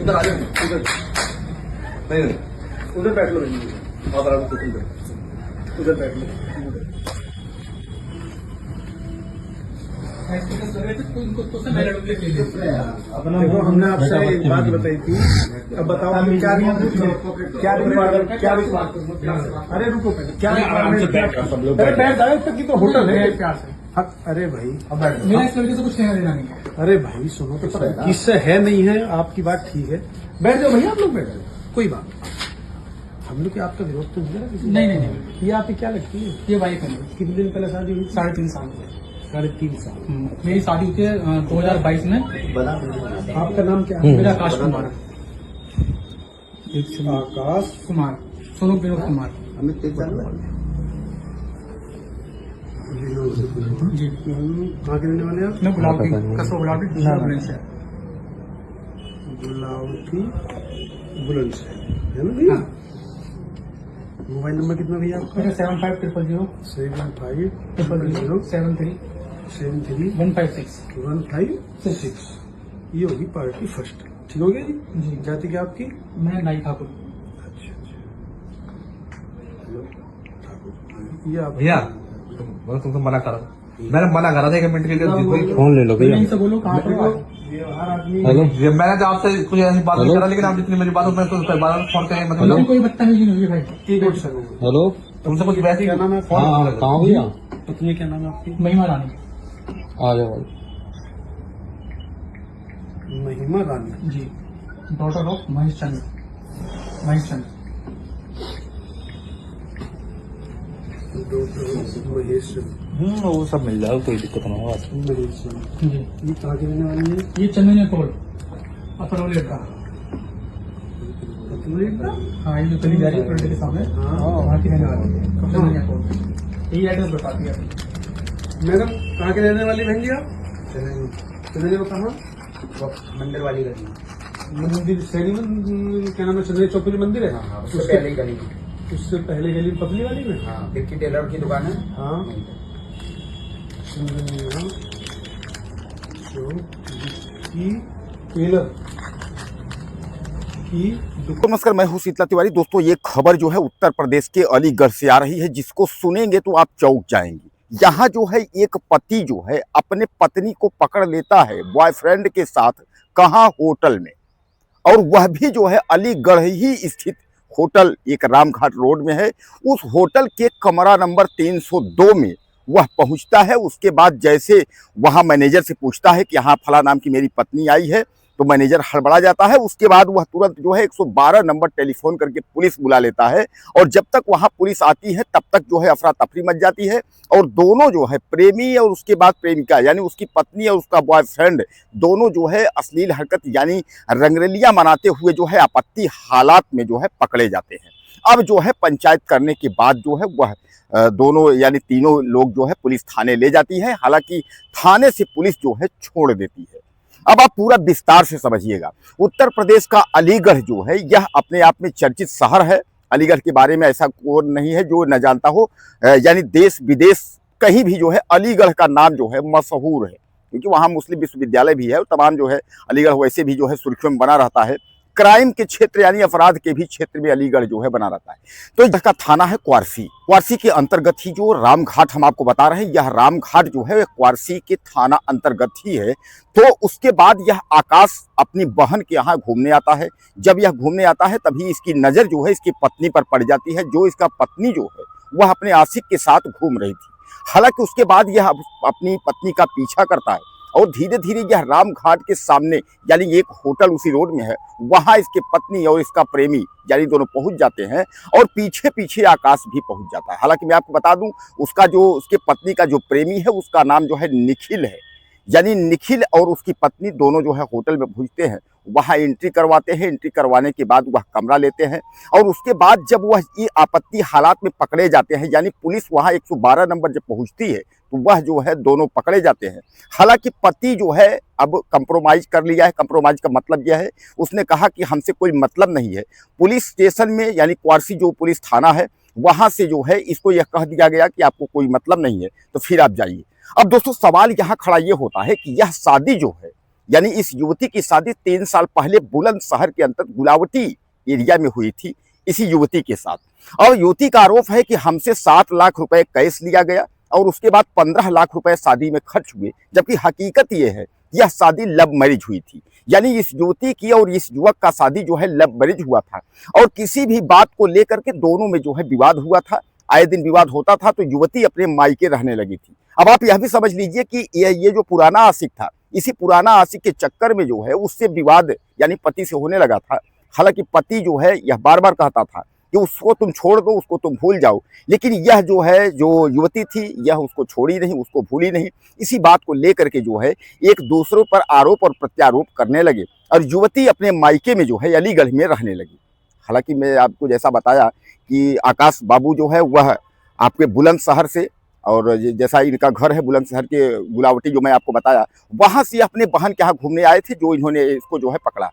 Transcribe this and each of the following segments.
इधर आ जाओ, उधर नहीं उधर बैठ लो, उधर बैठ लो। देखो हमने आपसे एक बात बताई थी, अब बताओ हमें क्या अरे रुको क्या बैठ जाए तक की तो होटल है। अरे भाई मेरा इस लड़के से कुछ कहना देना नहीं है। अरे भाई सुनो तो किससे है नहीं है, आपकी बात ठीक है, बैठ जाओ भैया, आप लोग बैठ जाओ, कोई बात नहीं। हम लोग आपका विरोध तो नहीं है। नहीं, ये आपकी क्या लगती है? ये वाइफ है। कितने दिन पहले शादी हुई? 3.5 साल। 3.5 साल। मेरी शादी हुई थी 2022 में। आपका नाम क्या है? मेरा आकाश कुमार। आकाश कुमार, सोनू विनोद कुमार जी। कहाँ के रहने वाले आप? मैं गुलाबी, कस्बा गुलाबी से। गुलावटी बुलंदशहर है ना भैया? मोबाइल नंबर कितना भैया आपका? 7500 73 156। ये होगी पार्टी फर्स्ट, ठीक हो गया जी? जाति क्या आपकी? मैं नाई ठाकुर। अच्छा ठाकुर, ये आप भैया तुमको मना करा, मैंने मना करा था 1 मिनट के लिए। फोन ले लो भैया। इनसे बोलो कहाँ पर व्यवहार आदमी हेलो, ये मैंने तो आपसे कुछ ऐसी बात नहीं करा, लेकिन आप जितनी मेरी बात हो मैं तो उस पर बार फोन करें मतलब कोई बदतमीजी नहीं हुई भाई। हेलो, तुमसे कुछ वैसे क्या नाम है? हाँ कहाँ भैया? पत्नी क्या नाम है आपकी? महिमा रानी आ जाओ भाई। महिमा रानी जी, डॉटर ऑफ महेश चंद्र। महेश वो सब मिल जाएगा, कोई दिक्कत ना होगा। महेश जी, ये कहाँ की रहने वाली है? ये चंदनिया टोल अपनौली अड्डा। हाँ, ये जो गली जा रही है टोल के सामने, वहाँ की रहने वाली है चंदनिया टोल। यही एड्रेस बताती है। मैडम कहाँ के रहने वाली बहन जी आप? चंदनिया में कहाँ? मंदिर वाली गली, मंदिर सैनी क्या नाम है? चंदनिया चौक में मंदिर है। उससे पहले ही गली, उससे पहले गली में पतली वाली में। हाँ विक्की टेलर की दुकान है। हाँ चंदनिया चौक की टेलर की दुकान। नमस्कार, मैं हूं शीतला तिवारी। दोस्तों, ये खबर जो है उत्तर प्रदेश के अलीगढ़ से आ रही है, जिसको सुनेंगे तो आप चौंक जाएंगे। यहाँ जो है एक पति जो है अपने पत्नी को पकड़ लेता है बॉयफ्रेंड के साथ, कहाँ? होटल में। और वह भी जो है अलीगढ़ ही स्थित होटल, एक रामघाट रोड में है। उस होटल के कमरा नंबर 302 में वह पहुंचता है। उसके बाद जैसे वहां मैनेजर से पूछता है कि हाँ फला नाम की मेरी पत्नी आई है, तो मैनेजर हड़बड़ा जाता है। उसके बाद वह तुरंत जो है 112 नंबर टेलीफोन करके पुलिस बुला लेता है। और जब तक वहां पुलिस आती है तब तक जो है अफरा तफरी मच जाती है। और दोनों जो है प्रेमी और उसके बाद प्रेमिका, यानी उसकी पत्नी और उसका बॉयफ्रेंड, दोनों जो है अश्लील हरकत यानी रंगरलियां मनाते हुए जो है आपत्ति हालात में जो है पकड़े जाते हैं। अब जो है पंचायत करने के बाद जो है वह दोनों यानी तीनों लोग जो है पुलिस थाने ले जाती है। हालांकि थाने से पुलिस जो है छोड़ देती है। अब आप पूरा विस्तार से समझिएगा। उत्तर प्रदेश का अलीगढ़ जो है यह अपने आप में चर्चित शहर है। अलीगढ़ के बारे में ऐसा कोई नहीं है जो न जानता हो, यानी देश विदेश कहीं भी जो है अलीगढ़ का नाम जो है मशहूर है, क्योंकि वहाँ मुस्लिम विश्वविद्यालय भी है। और तमाम जो है अलीगढ़ वैसे भी जो है सुर्खियों में बना रहता है। क्राइम के क्षेत्र यानी अपराध के भी क्षेत्र में अलीगढ़ जो है बना रहता है। तो इसका थाना है क्वारसी के अंतर्गत ही जो रामघाट हम आपको बता रहे हैं, यह रामघाट जो है क्वारसी के थाना अंतर्गत ही है। तो उसके बाद यह आकाश अपनी बहन के यहाँ घूमने आता है। जब यह घूमने आता है तभी इसकी नज़र जो है इसकी पत्नी पर पड़ जाती है। जो इसका पत्नी जो है वह अपने आशिक के साथ घूम रही थी। हालांकि उसके बाद यह अपनी पत्नी का पीछा करता है और धीरे धीरे यह रामघाट के सामने यानी एक होटल उसी रोड में है, वहां इसके पत्नी और इसका प्रेमी यानी दोनों पहुंच जाते हैं। और पीछे पीछे आकाश भी पहुंच जाता है। हालांकि मैं आपको बता दूं, उसका जो उसके पत्नी का जो प्रेमी है उसका नाम जो है निखिल है। यानी निखिल और उसकी पत्नी दोनों जो है होटल में पहुंचते हैं, वहां एंट्री करवाते हैं। एंट्री करवाने के बाद वह कमरा लेते हैं। और उसके बाद जब वह ये आपत्ति हालात में पकड़े जाते हैं, यानी पुलिस वहां 112 नंबर जब पहुंचती है तो वह जो है दोनों पकड़े जाते हैं। हालांकि पति जो है अब कंप्रोमाइज कर लिया है। कंप्रोमाइज का मतलब यह है, उसने कहा कि हमसे कोई मतलब नहीं है। पुलिस स्टेशन में यानी क्वारसी जो पुलिस थाना है वहां से जो है इसको यह कह दिया गया कि आपको कोई मतलब नहीं है, तो फिर आप जाइए। अब दोस्तों सवाल यहाँ खड़ा ये होता है कि यह शादी जो है यानी इस युवती की शादी 3 साल पहले बुलंदशहर के अंतर्गत गुलावटी एरिया में हुई थी इसी युवती के साथ। और युवती का आरोप है कि हमसे 7 लाख रुपए कैश लिया गया और उसके बाद 15 लाख रुपए शादी में खर्च हुए, जबकि हकीकत ये है यह शादी लव मैरिज हुई थी। यानी इस युवती की और इस युवक का शादी जो है लव मैरिज हुआ था और किसी भी बात को लेकर के दोनों में जो है विवाद हुआ था। आए दिन विवाद होता था तो युवती अपने मायके रहने लगी थी। अब आप यह भी समझ लीजिए कि ये जो पुराना आशिक था, इसी पुराना आशिक के चक्कर में जो है उससे विवाद यानी पति से होने लगा था। हालांकि पति जो है यह बार बार कहता था कि उसको तुम छोड़ दो, उसको तुम भूल जाओ, लेकिन यह जो है जो युवती थी यह उसको छोड़ी नहीं, उसको भूली नहीं। इसी बात को लेकर के जो है एक दूसरों पर आरोप और प्रत्यारोप करने लगे और युवती अपने मायके में जो है अलीगढ़ में रहने लगी। हालांकि मैं आपको जैसा बताया कि आकाश बाबू जो है वह आपके बुलंदशहर से, और जैसा इनका घर है बुलंदशहर के गुलावटी जो मैं आपको बताया, वहाँ से अपने बहन के यहाँ घूमने आए थे जो इन्होंने इसको जो है पकड़ा।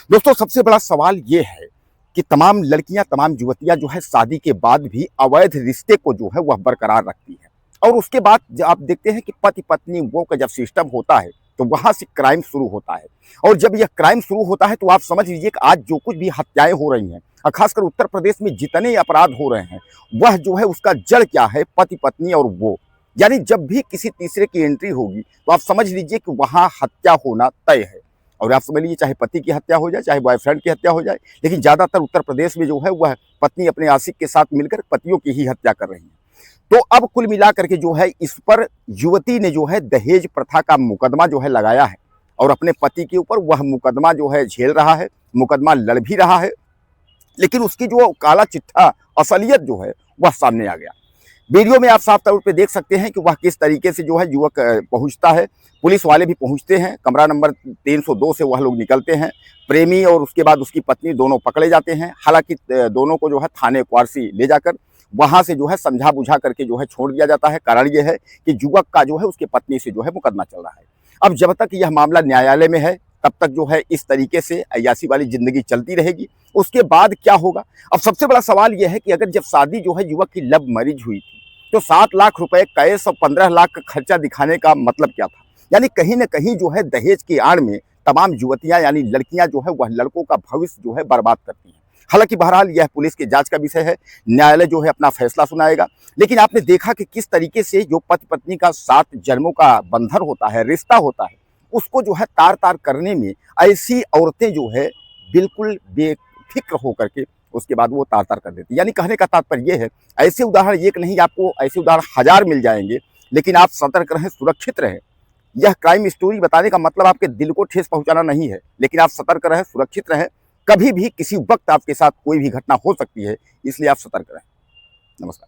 दोस्तों सबसे बड़ा सवाल ये है कि तमाम लड़कियां, तमाम युवतियां जो है शादी के बाद भी अवैध रिश्ते को जो है वह बरकरार रखती है और उसके बाद जब आप देखते हैं कि पति पत्नी वो का जब सिस्टम होता है तो वहां से क्राइम शुरू होता है। और जब यह क्राइम शुरू होता है तो आप समझ लीजिए कि आज जो कुछ भी हत्याएं हो रही हैं और खासकर उत्तर प्रदेश में जितने अपराध हो रहे हैं वह जो है उसका जड़ क्या है, पति पत्नी और वो। यानी जब भी किसी तीसरे की एंट्री होगी तो आप समझ लीजिए कि वहां हत्या होना तय है। और आप समझ लीजिए चाहे पति की हत्या हो जाए, चाहे बॉयफ्रेंड की हत्या हो जाए, लेकिन ज़्यादातर उत्तर प्रदेश में जो है वह पत्नी अपने आशिक के साथ मिलकर पतियों की ही हत्या कर रही है। तो अब कुल मिलाकर के जो है इस पर युवती ने जो है दहेज प्रथा का मुकदमा जो है लगाया है और अपने पति के ऊपर वह मुकदमा जो है झेल रहा है, मुकदमा लड़ भी रहा है, लेकिन उसकी जो काला चिट्ठा असलियत जो है वह सामने आ गया। वीडियो में आप साफ तौर पे देख सकते हैं कि वह किस तरीके से जो है युवक पहुंचता है। पुलिस वाले भी पहुंचते हैं, कमरा नंबर 302 से वह लोग निकलते हैं। प्रेमी और उसके बाद उसकी पत्नी दोनों पकड़े जाते हैं। हालांकि दोनों को जो है थाने क्वारसी ले जाकर वहां से जो है समझा बुझा करके जो है छोड़ दिया जाता है। कारण यह है कि युवक का जो है उसकी पत्नी से जो है मुकदमा चल रहा है। अब जब तक यह मामला न्यायालय में है तब तक जो है इस तरीके से अय्याशी वाली जिंदगी चलती रहेगी। उसके बाद क्या होगा? अब सबसे बड़ा सवाल यह है कि अगर जब शादी जो है युवक की लव मैरिज हुई थी तो 7 लाख रुपए कैश और 15 लाख का खर्चा दिखाने का मतलब क्या था? यानी कहीं ना कहीं जो है दहेज की आड़ में तमाम युवतियां यानी लड़कियां जो है वह लड़कों का भविष्य जो है बर्बाद करती हैं। हालांकि बहरहाल यह पुलिस की जांच का विषय है, न्यायालय जो है अपना फैसला सुनाएगा। लेकिन आपने देखा कि किस तरीके से जो पति पत्नी का 7 जन्मों का बंधन होता है, रिश्ता होता है, उसको जो है तार तार करने में ऐसी औरतें जो है बिल्कुल बेफिक्र होकर के उसके बाद वो तार तार कर देती। यानी कहने का तात्पर्य ये है, ऐसे उदाहरण एक नहीं, आपको ऐसे उदाहरण 1000 मिल जाएंगे। लेकिन आप सतर्क रहें, सुरक्षित रहें। यह क्राइम स्टोरी बताने का मतलब आपके दिल को ठेस पहुंचाना नहीं है, लेकिन आप सतर्क रहें, सुरक्षित रहें। कभी भी किसी वक्त आपके साथ कोई भी घटना हो सकती है, इसलिए आप सतर्क रहें। नमस्कार।